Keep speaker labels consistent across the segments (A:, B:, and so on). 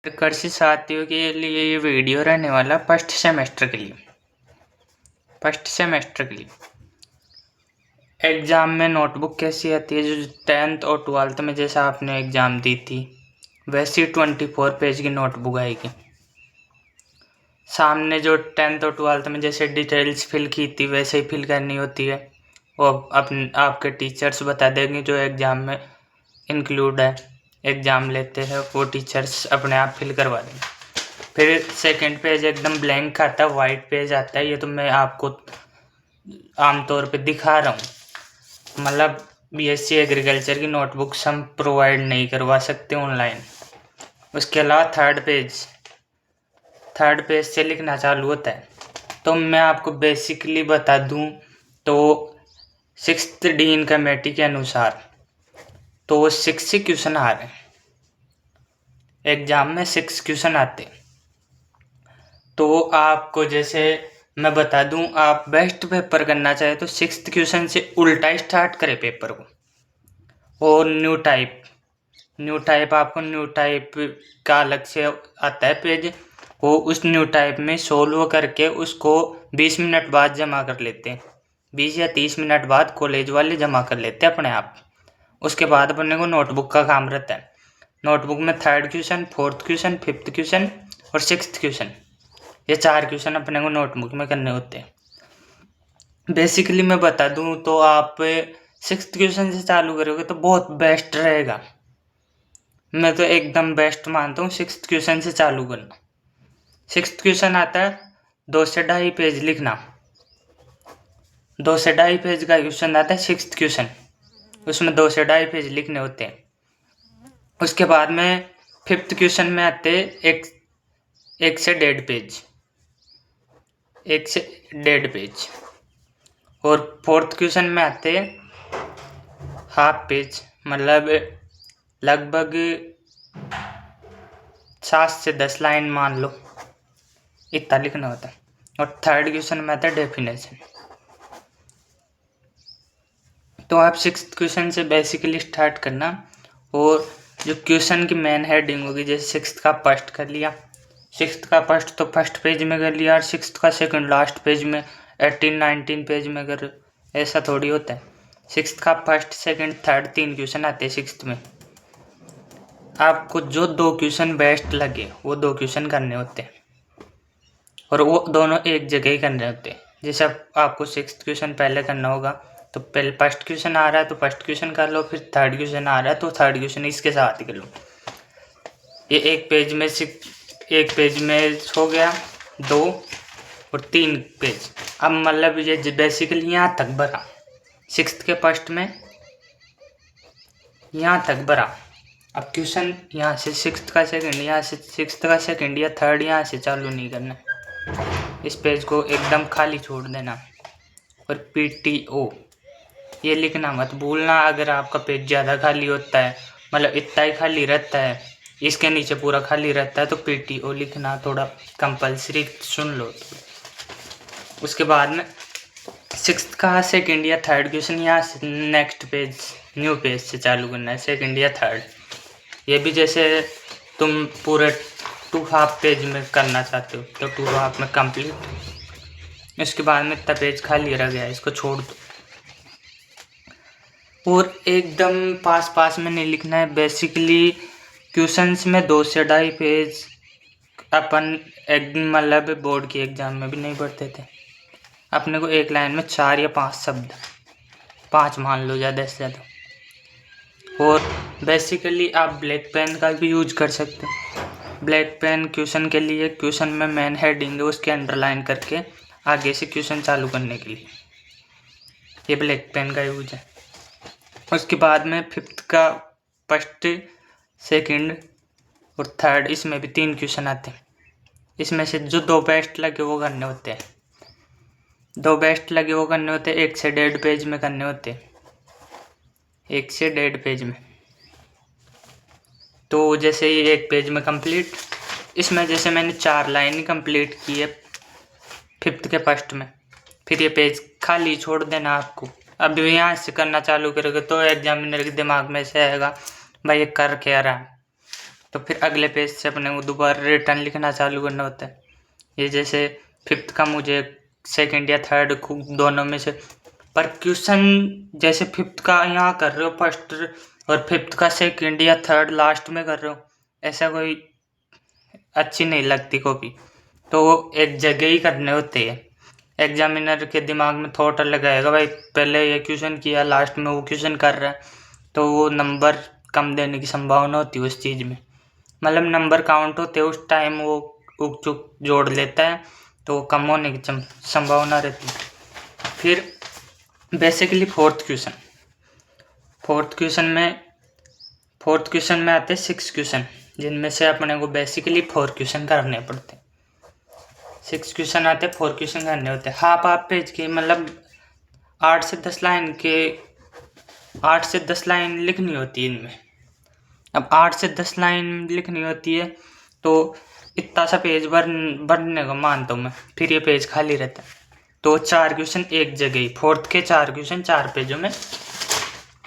A: कृषि साथियों के लिए ये वीडियो रहने वाला फर्स्ट सेमेस्टर के लिए। एग्ज़ाम में नोटबुक कैसी आती है, जो 10th और 12th में जैसा आपने एग्ज़ाम दी थी वैसी 24 पेज की नोटबुक आएगी। सामने जो 10th और 12th में जैसे डिटेल्स फिल की थी वैसे ही फिल करनी होती है। वो आपके टीचर्स बता देंगे जो एग्ज़ाम में इंक्लूड है, एग्ज़ाम लेते हैं वो टीचर्स अपने आप फिल करवा देंगे। फिर सेकंड पेज एकदम ब्लैंक आता है, वाइट पेज आता है। ये तो मैं आपको आमतौर पे दिखा रहा हूँ, मतलब बीएससी एग्रीकल्चर की नोटबुक्स हम प्रोवाइड नहीं करवा सकते ऑनलाइन। उसके अलावा थर्ड पेज से लिखना चालू होता है। तो मैं आपको बेसिकली बता दूँ तो 6th डीन कमेटी के अनुसार तो 6 क्वेश्चन आ रहे हैं एग्ज़ाम में, 6 क्वेश्चन आते। तो आपको जैसे मैं बता दूं, आप बेस्ट पेपर करना चाहे तो 6th क्वेश्चन से उल्टा स्टार्ट करें पेपर को। और न्यू टाइप आपको न्यू टाइप का अलग से आता है पेज, वो उस न्यू टाइप में सोल्व करके उसको 20 मिनट बाद जमा कर लेते हैं। 20 या 30 मिनट बाद कॉलेज वाले जमा कर लेते हैं अपने आप। उसके बाद अपने को नोटबुक का काम रहता है। नोटबुक में 3rd question, 4th question, 5th question और 6th क्वेश्चन, ये 4 क्वेश्चन अपने को नोटबुक में करने होते हैं। बेसिकली मैं बता दूं तो आप 6th क्वेश्चन से चालू करोगे तो बहुत बेस्ट रहेगा। मैं तो एकदम बेस्ट मानता हूँ 6th क्वेश्चन से चालू करना। 6th क्वेश्चन आता है 2 से 2.5 पेज लिखना। 2 से 2.5 पेज का क्वेश्चन आता है 6th क्वेश्चन, उसमें 2 से 2.5 पेज लिखने होते हैं। उसके बाद में 5th क्वेश्चन में आते एक से 1.5 पेज, 1 से 1.5 पेज। और 4th क्वेश्चन में आते हाफ पेज, मतलब लगभग 7 से 10 लाइन मान लो, इतना लिखना होता है। और 3rd क्वेश्चन में आता है डेफिनेशन। तो आप 6th क्वेश्चन से बेसिकली स्टार्ट करना। और जो क्वेश्चन की मेन हेडिंग होगी, जैसे 6th का फर्स्ट कर लिया, 6th का फर्स्ट तो फर्स्ट पेज में कर लिया, और 6th का सेकंड लास्ट पेज में 18-19 पेज में कर, ऐसा थोड़ी होता है। 6th का फर्स्ट, सेकंड, थर्ड 3 क्वेश्चन आते हैं 6th में। आपको जो 2 क्वेश्चन बेस्ट लगे वो 2 क्वेश्चन करने होते हैं, और वो दोनों एक जगह ही करने होते हैं। जैसे आपको 6th क्वेश्चन पहले करना होगा तो पहले फर्स्ट क्वेश्चन आ रहा है तो फर्स्ट क्वेश्चन कर लो, फिर 3rd क्वेश्चन आ रहा है तो 3rd क्वेश्चन इसके साथ ही कर लो। ये एक पेज में हो गया 2 और 3 पेज। अब मतलब ये बेसिकली यहाँ तक भरा, 6th के फर्स्ट में यहाँ तक भरा। अब क्वेश्चन यहाँ से 6th का सेकंड, यहाँ से 6th का सेकंड या 3rd यहाँ से चालू नहीं करना, इस पेज को एकदम खाली छोड़ देना। और PTO ये लिखना मत भूलना। अगर आपका पेज ज़्यादा खाली होता है, मतलब इतना ही खाली रहता है, इसके नीचे पूरा खाली रहता है, तो PTO लिखना थोड़ा कंपलसरी, सुन लो। उसके बाद में 6th का सेकंड या 3rd क्वेश्चन यहाँ से नेक्स्ट पेज, न्यू पेज से चालू करना है, सेकंड या 3rd। ये भी जैसे तुम पूरे 2 हाफ पेज में करना चाहते हो तो 2 हाफ में कंप्लीट। इसके बाद में इतना पेज खाली रह गया, इसको छोड़ दो। और एकदम पास में नहीं लिखना है। बेसिकली क्वेश्चंस में 2 से 2.5 पेज अपन मतलब बोर्ड की एग्ज़ाम में भी नहीं पढ़ते थे। अपने को एक लाइन में 4 या 5 शब्द, 5 मान लो ज़्यादा से ज़्यादा। और बेसिकली आप ब्लैक पेन का भी यूज कर सकते हो। ब्लैक पेन क्वेश्चन के लिए, क्वेश्चन में मेन हेडिंग है उसके अंडरलाइन करके आगे से क्वेश्चन चालू करने के लिए ये ब्लैक पेन का यूज है। उसके बाद में 5th का फर्स्ट, सेकंड और 3rd, इसमें भी 3 क्वेश्चन आते हैं। इसमें से जो 2 बेस्ट लगे वो करने होते हैं, 1 से 1.5 पेज में करने होते हैं, 1 से 1.5 पेज में। तो जैसे ये 1 पेज में कंप्लीट, इसमें जैसे मैंने 4 लाइन कंप्लीट की है 5th के फर्स्ट में, फिर ये पेज खाली छोड़ देना आपको। अब यहाँ से करना चालू करोगे तो एग्जामिनर के दिमाग में से आएगा भाई ये कर क्या रहा है, तो फिर अगले पेज से अपने को दोबारा रिटर्न लिखना चालू करना होता है। ये जैसे 5th का मुझे 2nd या 3rd दोनों में से, पर क्वेश्चन जैसे 5th का यहाँ कर रहे हो फर्स्ट और 5th का 2nd या 3rd लास्ट में कर रहे हो, ऐसा कोई अच्छी नहीं लगती कॉपी। तो एक जगह ही करने होते हैं। एग्जामिनर के दिमाग में थॉट लगाएगा भाई पहले ये क्वेश्चन किया लास्ट में वो क्वेश्चन कर रहा है, तो वो नंबर कम देने की संभावना होती है उस चीज़ में। मतलब नंबर काउंट होते उस टाइम वो उक चुक जोड़ लेता है, तो कम होने की संभावना रहती है। फिर बेसिकली फोर्थ क्वेश्चन में आते हैं 6 क्वेश्चन, जिनमें से अपने को बेसिकली 4 क्वेश्चन करने पड़ते हैं। 6 क्वेश्चन आते हैं, 4 क्वेश्चन करने होते हैं। हाफ पेज के, मतलब 8 से 10 लाइन लिखनी होती है इनमें। अब 8 से 10 लाइन लिखनी होती है तो इतना सा पेज भरने को मानता हूँ मैं, फिर ये पेज खाली रहता है। तो 4 क्वेश्चन एक जगह ही, फोर्थ के 4 क्वेश्चन 4 पेजों में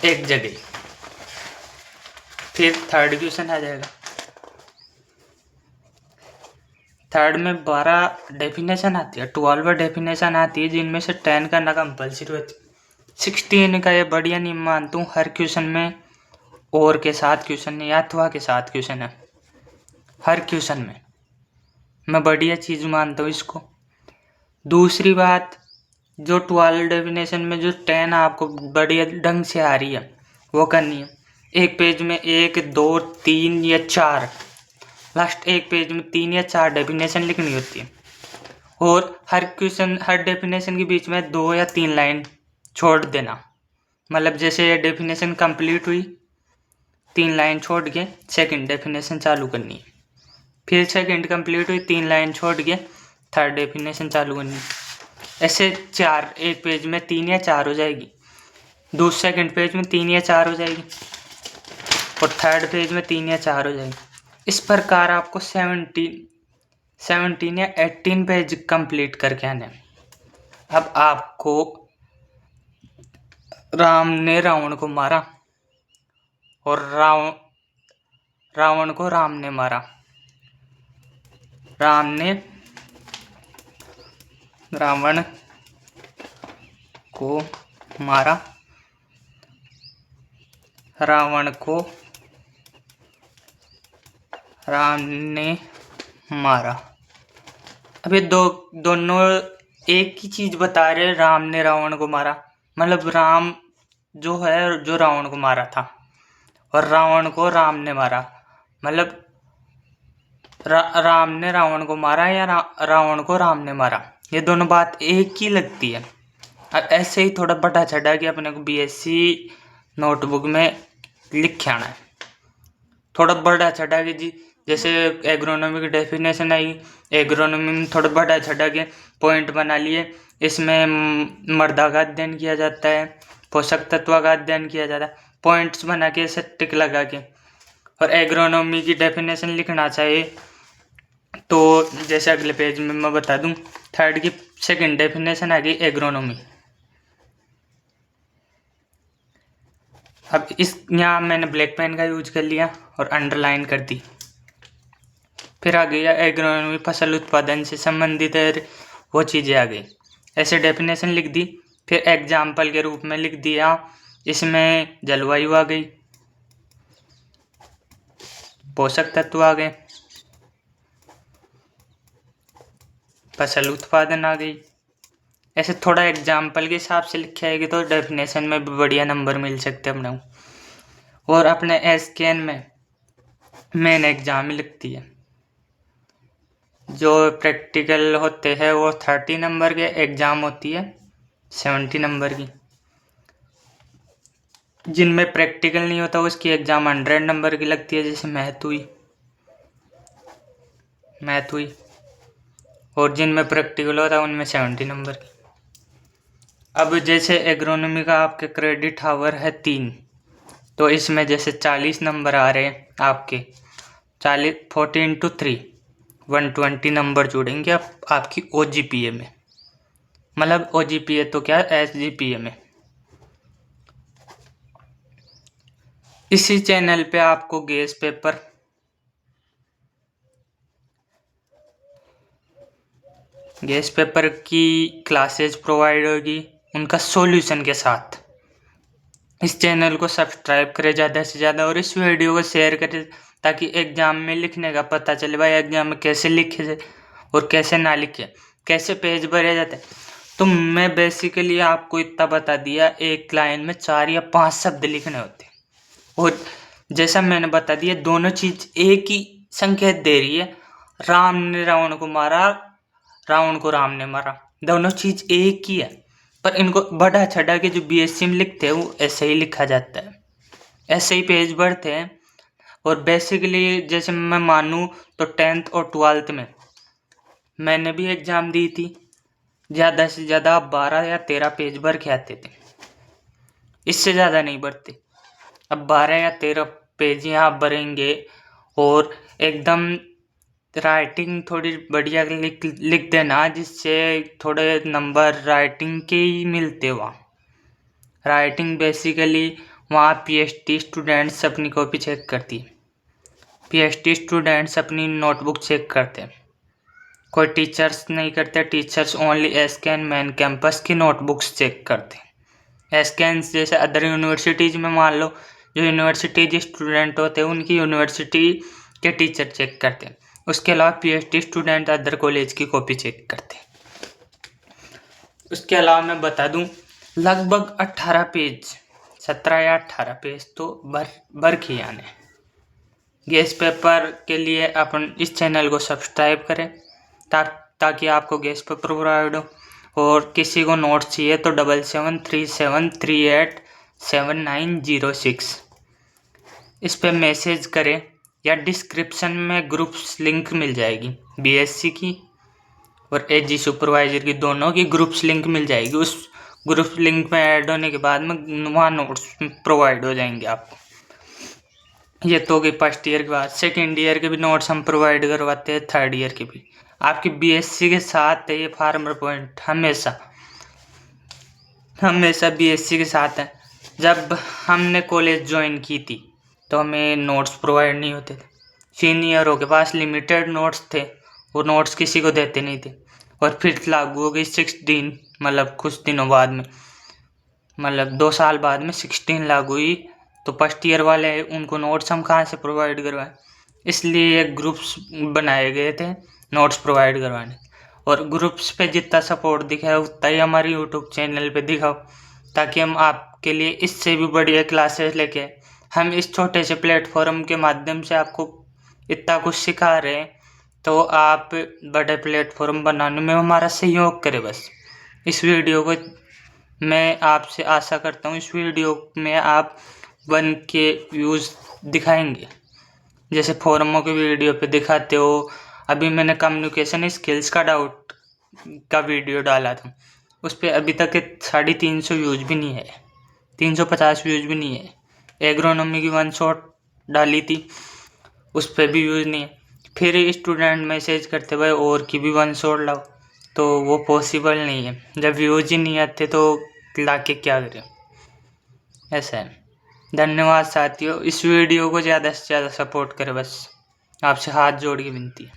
A: एक जगह ही। फिर 3rd क्वेश्चन आ जाएगा। 3rd में 12 डेफिनेशन आती है, 12 डेफिनेशन आती है, जिनमें से 10 करना कंपल्सरी होती है। 16 का ये बढ़िया नहीं मानता हूँ, हर क्वेश्चन में और के साथ क्वेश्चन या अथवा के साथ क्वेश्चन है हर क्वेश्चन में, मैं बढ़िया चीज़ मानता हूँ इसको। दूसरी बात, जो 12 डेफिनेशन में जो 10 आपको बढ़िया ढंग से आ रही है वो करनी है। एक पेज में 1, 2, 3 या 4, लास्ट एक पेज में 3 या 4 डेफिनेशन लिखनी होती है, और हर डेफिनेशन के बीच में 2 या 3 लाइन छोड़ देना। मतलब जैसे ये डेफिनेशन कंप्लीट हुई, 3 लाइन छोड़ के 2nd डेफिनेशन चालू करनी है, फिर 2nd कंप्लीट हुई, 3 लाइन छोड़ के 3rd डेफिनेशन चालू करनी है। ऐसे 4, एक पेज में 3 या 4 हो जाएगी, 2nd पेज में 3 या 4 हो जाएगी, और 3rd पेज में 3 या 4 हो जाएगी। इस प्रकार आपको 17 या 18 पेज कंप्लीट करके आने हैं। अब आपको राम ने रावण को मारा और रावण को राम ने मारा। राम ने रावण को मारा, रावण को राम ने मारा। अब ये दोनों एक ही चीज बता रहे, राम ने रावण को मारा, मतलब राम जो है जो रावण को मारा था, और रावण को राम ने मारा, मतलब राम ने रावण को मारा या रावण को राम ने मारा, ये दोनों बात एक ही लगती है। अब ऐसे ही थोड़ा बटा चढ़ा के अपने को बीएससी नोटबुक में लिख के आना है, थोड़ा बड़ा चढ़ा के जी। जैसे एग्रोनॉमी की डेफिनेशन आई, एग्रोनॉमी में थोड़ा बड़ा चढ़ा के पॉइंट बना लिए, इसमें मृदा का अध्ययन किया जाता है, पोषक तत्व का अध्ययन किया जाता है, पॉइंट्स बना के ऐसे टिक लगा के। और एग्रोनॉमी की डेफिनेशन लिखना चाहिए तो जैसे अगले पेज में मैं बता दूं, 3rd की 2nd डेफिनेशन आ गई एग्रोनॉमी। अब इस यहाँ मैंने ब्लैक पेन का यूज कर लिया और अंडरलाइन कर दी। फिर आ गया एग्रोनॉमी, फसल उत्पादन से संबंधित है, वो चीज़ें आ गई, ऐसे डेफिनेशन लिख दी। फिर एग्जाम्पल के रूप में लिख दिया, इसमें जलवायु आ गई, पोषक तत्व आ गए, फसल उत्पादन आ गई। ऐसे थोड़ा एग्जाम्पल के हिसाब से लिखे आएगी तो डेफिनेशन में भी बढ़िया नंबर मिल सकते हैं अपने को। और अपने एसकेएन में मेन एग्जाम ही लगती है, जो प्रैक्टिकल होते हैं वो 30 नंबर के, एग्ज़ाम होती है 70 नंबर की। जिनमें प्रैक्टिकल नहीं होता उसकी एग्ज़ाम 100 नंबर की लगती है, जैसे मैथ हुई, और जिनमें प्रैक्टिकल होता है उनमें 70 नंबर की। अब जैसे एग्रोनॉमी का आपके क्रेडिट आवर है 3, तो इसमें जैसे 40 नंबर आ रहे हैं आपके, 40 × 3 120 नंबर जुड़ेंगे आपकी OGPA में, मतलब OGPA तो क्या SGPA में। इसी चैनल पे आपको गेस पेपर गेस्ट पेपर की क्लासेज प्रोवाइड होगी उनका सॉल्यूशन के साथ। इस चैनल को सब्सक्राइब करें ज़्यादा से ज़्यादा और इस वीडियो को शेयर करें ताकि एग्ज़ाम में लिखने का पता चले भाई एग्ज़ाम में कैसे लिखे जाए और कैसे ना लिखे, कैसे पेज भरे जाते हैं। तो मैं बेसिकली आपको इतना बता दिया, एक लाइन में 4 या 5 शब्द लिखने होते हैं और जैसा मैंने बता दिया दोनों चीज़ एक ही संकेत दे रही है। राम ने रावण को मारा, रावण को राम ने मारा, दोनों चीज़ एक ही है, पर इनको बढ़ा चढ़ा के जो बीएससी में लिखते हैं वो ऐसे ही लिखा जाता है, ऐसे ही पेज भरते हैं। और बेसिकली जैसे मैं मानूँ तो 10th और 12th में मैंने भी एग्ज़ाम दी थी, ज़्यादा से ज़्यादा 12 या 13 पेज भर के आते थे, इससे ज़्यादा नहीं भरते। अब 12 या 13 पेज यहाँ भरेंगे और एकदम राइटिंग थोड़ी बढ़िया लिख देना जिससे थोड़े नंबर राइटिंग के ही मिलते वहाँ। राइटिंग बेसिकली वहाँ पीएचडी स्टूडेंट्स अपनी कॉपी चेक करती है, पीएचडी स्टूडेंट्स अपनी नोटबुक चेक करते हैं, कोई टीचर्स नहीं करते। टीचर्स ओनली एसकेएन मेन कैंपस की नोटबुक्स चेक करते हैं। एसकेएन जैसे अदर यूनिवर्सिटीज़ में मान लो जो यूनिवर्सिटीज स्टूडेंट होते हैं उनकी यूनिवर्सिटी के टीचर चेक करते हैं। उसके अलावा पीएचडी स्टूडेंट अदर कॉलेज की कॉपी चेक करते हैं। उसके अलावा मैं बता दूं लगभग 18 पेज, 17 या 18 पेज तो भर के आने। गेस्ट पेपर के लिए अपन इस चैनल को सब्सक्राइब करें ताकि आपको गेस्ट पेपर प्रोवाइड हो। और किसी को नोट्स चाहिए तो 7737387906 इस पे मैसेज करें या डिस्क्रिप्शन में ग्रुप्स लिंक मिल जाएगी, बीएससी की और एजी सुपरवाइजर की दोनों की ग्रुप्स लिंक मिल जाएगी। उस ग्रुप लिंक में ऐड होने के बाद में वहाँ नोट्स प्रोवाइड हो जाएंगे आपको। ये तो होगी फर्स्ट ईयर के बाद। सेकेंड ईयर के भी नोट्स हम प्रोवाइड करवाते हैं, थर्ड ईयर के भी। आपकी बीएससी के साथ है ये फार्मर पॉइंट, हमेशा बीएससी के साथ है। जब हमने कॉलेज ज्वाइन की थी तो हमें नोट्स प्रोवाइड नहीं होते थे, सीनियरों के पास लिमिटेड नोट्स थे, वो नोट्स किसी को देते नहीं थे। और फिर लागू हो गई 16, मतलब कुछ दिनों बाद में, मतलब 2 साल बाद में 16 लागू हुई। तो फर्स्ट ईयर वाले उनको नोट्स हम कहाँ से प्रोवाइड करवाएं, इसलिए ग्रुप्स बनाए गए थे नोट्स प्रोवाइड करवाने। और ग्रुप्स पे जितना सपोर्ट दिखाए उतना ही हमारे यूट्यूब चैनल पे दिखाओ ताकि हम आपके लिए इससे भी बढ़िया क्लासेस लेके, हम इस छोटे से प्लेटफॉर्म के माध्यम से आपको इतना कुछ सिखा रहे हैं तो आप बड़े प्लेटफॉर्म बनाने में हमारा सहयोग करें। बस इस वीडियो को मैं आपसे आशा करता हूँ इस वीडियो में आप 1K व्यूज़ दिखाएंगे जैसे फोरमों के वीडियो पे दिखाते हो। अभी मैंने कम्युनिकेशन स्किल्स का डाउट का वीडियो डाला था, उस पर अभी तक 350 व्यूज़ भी नहीं है, 350 व्यूज़ भी नहीं है। एग्रोनॉमी की 1 शॉट डाली थी, उस पर भी व्यूज़ नहीं है। फिर स्टूडेंट मैसेज करते भाई और की भी 1 शॉट लाओ, तो वो पॉसिबल नहीं है। जब व्यूज़ ही नहीं आते तो ला के क्या करें, ऐसा है। धन्यवाद साथियों, इस वीडियो को ज़्यादा से ज़्यादा सपोर्ट करें, बस आपसे हाथ जोड़ के विनती है।